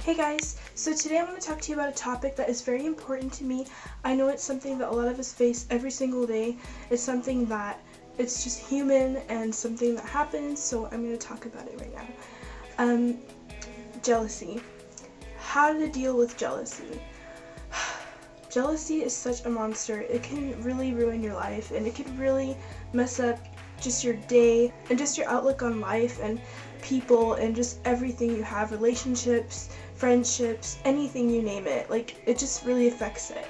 Hey guys, so today I want to talk to you about a topic that is very important to me. I know it's something that a lot of us face every single day. It's something that it's just human and something that happens, so I'm going to talk about it right now. Jealousy. How to deal with jealousy. Jealousy is such a monster. It can really ruin your life, and it can really mess up just your day and just your outlook on life and people and just everything you have, relationships, friendships, anything, you name it. Like, it just really affects it.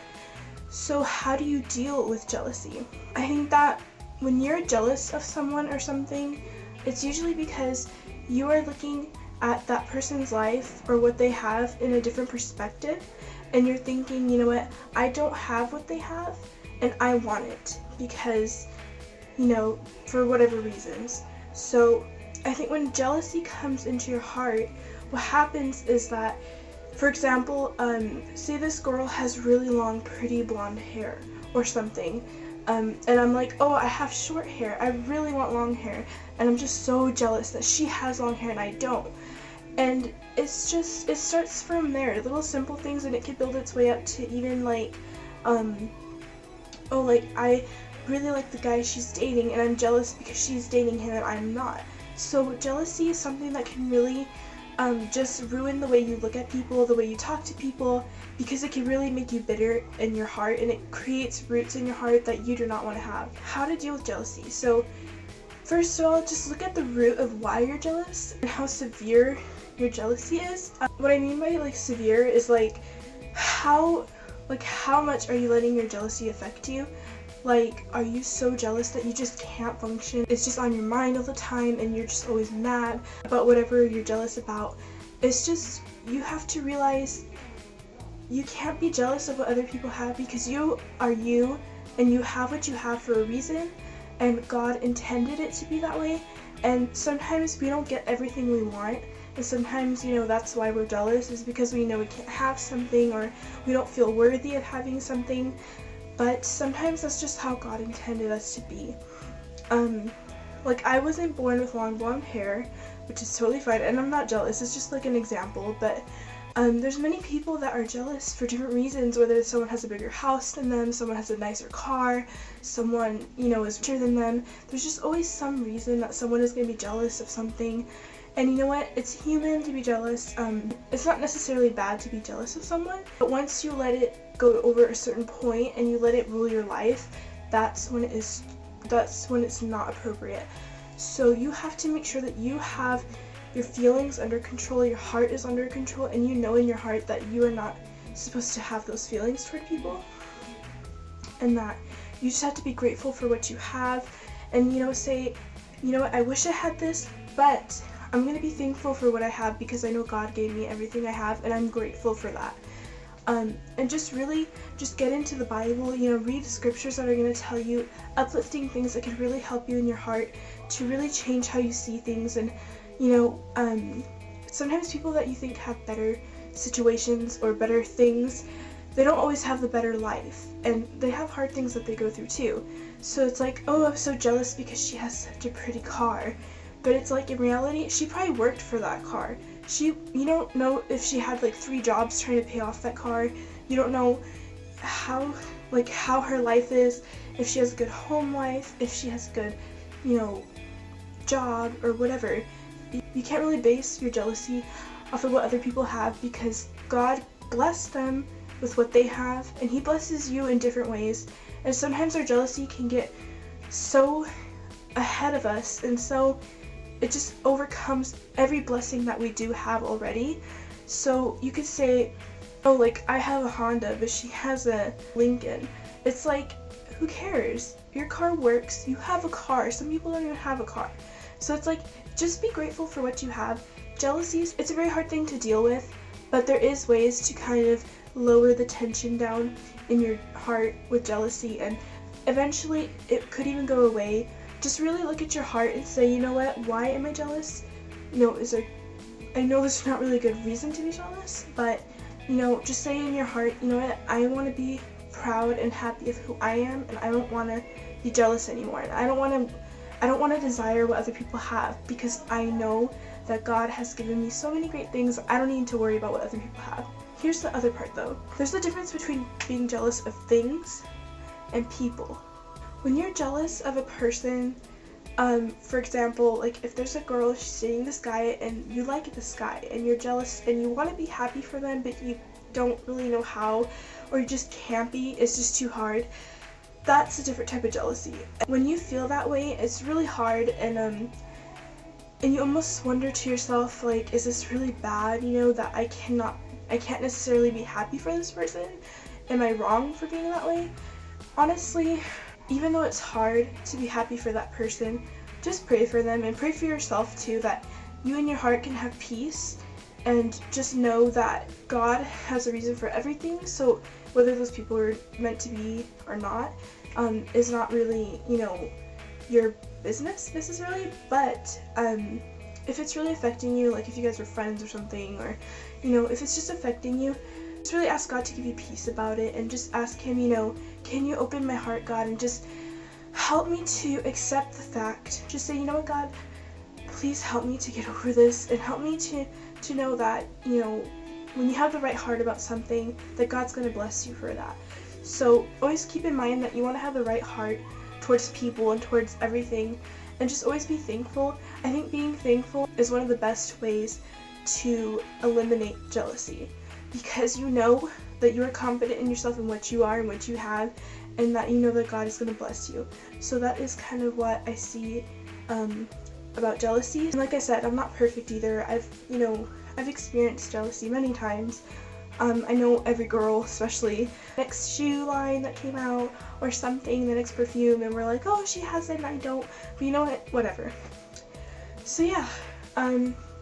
So how do you deal with jealousy? I think that when you're jealous of someone or something, it's usually because you are looking at that person's life or what they have in a different perspective, and you're thinking, you know what, I don't have what they have and I want it because, you know, for whatever reasons. So I think when jealousy comes into your heart, what happens is that, for example, say this girl has really long, pretty blonde hair or something, and I'm like, oh, I have short hair, I really want long hair, and I'm just so jealous that she has long hair and I don't. And it starts from there, little simple things, and it can build its way up to even like, oh, like, I really like the guy she's dating and I'm jealous because she's dating him and I'm not. So jealousy is something that can really just ruin the way you look at people, the way you talk to people, because it can really make you bitter in your heart, and it creates roots in your heart that you do not want to have. How to deal with jealousy. So first of all, just look at the root of why you're jealous and how severe your jealousy is. What I mean by like severe is like how much are you letting your jealousy affect you? Like, are you so jealous that you just can't function? It's just on your mind all the time and you're just always mad about whatever you're jealous about. It's just, you have to realize you can't be jealous of what other people have, because you are you and you have what you have for a reason, and God intended it to be that way. And sometimes we don't get everything we want, and sometimes, you know, that's why we're jealous, is because we know we can't have something or we don't feel worthy of having something. But sometimes that's just how God intended us to be. Like, I wasn't born with long blonde hair, which is totally fine, and I'm not jealous, it's just like an example, but there's many people that are jealous for different reasons, whether someone has a bigger house than them, someone has a nicer car, someone, you know, is richer than them. There's just always some reason that someone is going to be jealous of something. And you know what? It's human to be jealous. It's not necessarily bad to be jealous of someone, but once you let it go over a certain point and you let it rule your life, that's when it's not appropriate. So you have to make sure that you have your feelings under control, your heart is under control, and you know in your heart that you are not supposed to have those feelings toward people, and that you just have to be grateful for what you have, and, you know, say, you know what, I wish I had this, but I'm going to be thankful for what I have because I know God gave me everything I have and I'm grateful for that. And just really just get into the Bible, you know, read the scriptures that are going to tell you uplifting things that can really help you in your heart to really change how you see things. And, you know, sometimes people that you think have better situations or better things, they don't always have the better life, and they have hard things that they go through too. So it's like, oh, I'm so jealous because she has such a pretty car. But it's like, in reality, she probably worked for that car. You don't know if she had like 3 jobs trying to pay off that car. You don't know how her life is, if she has a good home life, if she has a good, you know, job or whatever. You can't really base your jealousy off of what other people have, because God blessed them with what they have, and He blesses you in different ways. And sometimes our jealousy can get so ahead of us, and so it just overcomes every blessing that we do have already. So you could say, oh, like, I have a Honda, but she has a Lincoln. It's like, who cares? Your car works, you have a car. Some people don't even have a car. So it's like, just be grateful for what you have. Jealousy, it's a very hard thing to deal with, but there is ways to kind of lower the tension down in your heart with jealousy, and eventually it could even go away. Just really look at your heart and say, you know what, why am I jealous? You know, I know there's not really a good reason to be jealous, but, you know, just say in your heart, you know what, I want to be proud and happy of who I am, and I don't want to be jealous anymore. And I don't want to desire what other people have, because I know that God has given me so many great things. I don't need to worry about what other people have. Here's the other part though. There's a difference between being jealous of things and people. When you're jealous of a person, for example, like if there's a girl, she's dating this guy and you like this guy and you're jealous and you want to be happy for them, but you don't really know how, or you just can't be, it's just too hard. That's a different type of jealousy. When you feel that way, it's really hard, and you almost wonder to yourself, like, is this really bad, you know, that I can't necessarily be happy for this person? Am I wrong for being that way? Honestly, even though it's hard to be happy for that person, just pray for them and pray for yourself too, that you and your heart can have peace, and just know that God has a reason for everything. So whether those people are meant to be or not is not really, you know, your business necessarily, but if it's really affecting you, like if you guys are friends or something, or you know, if it's just affecting you, just really ask God to give you peace about it, and just ask him, you know, can you open my heart, God, and just help me to accept the fact. Just say, you know what, God, please help me to get over this, and help me to know that, you know, when you have the right heart about something, that God's going to bless you for that. So always keep in mind that you want to have the right heart towards people and towards everything, and just always be thankful. I think being thankful is one of the best ways to eliminate jealousy, because you know that you are confident in yourself and what you are and what you have, and that you know that God is going to bless you. So that is kind of what I see about jealousy. And like I said, I'm not perfect either. I've experienced jealousy many times. I know every girl, especially next shoe line that came out or something, the next perfume, and we're like, oh, she has it and I don't, but you know what, whatever. So yeah,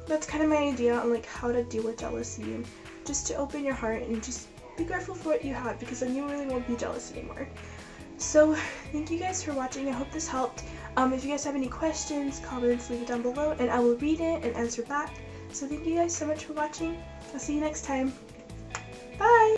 that's kind of my idea on like how to deal with jealousy, and just to open your heart and just be grateful for what you have, because then you really won't be jealous anymore. So thank you guys for watching. I hope this helped. If you guys have any questions, comments, leave it down below and I will read it and answer back. So thank you guys so much for watching. I'll see you next time. Bye!